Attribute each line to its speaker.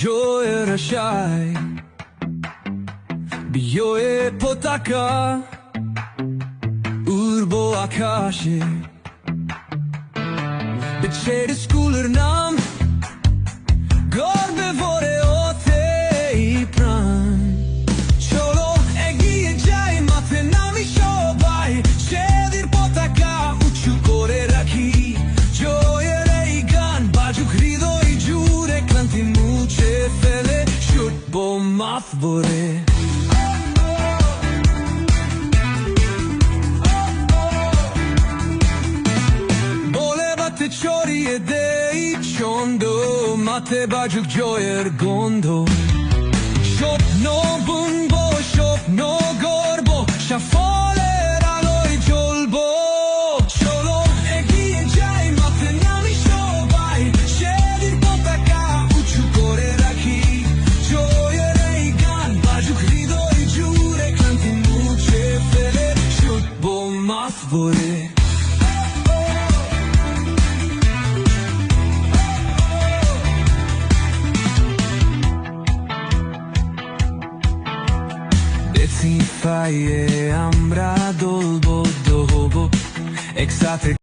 Speaker 1: জয়ের আশায় বিজয়ে পতাকা উড়ব আকাশে, বিচ্ছেদ স্কুলের নাম গর্বে ভরে ওঠে এই প্রাণ। চলো এগিয়ে যাই, মাঠে নামি সবাই, সেদিন পতাকা উঁচু করে রাখি। জয়ের এই গান বাজুক হৃদয় জুড়ে, ক্লান্তি মুছে ফেলে ছুটবো মাঠ ভরে। ছড়িয়ে দেই ছন্দ, মাঠে বাজুক জয়ের গন্ধ। স্বপ্ন বুনবো, স্বপ্ন গড়ব, সাফল্যের আলোয় জ্বলবো। চলো এগিয়ে যাই, মাঠে নামি সবাই, সেদিন পতাকা উঁচু করে রাখি। জয়ের এই গান বাজুক হৃদয় জুড়ে, ক্লান্তি মুছে ফেলে ছুটবো মাঠ ভরে। ফাইয়ে আমরা দলবদ্ধ হব একসাথে।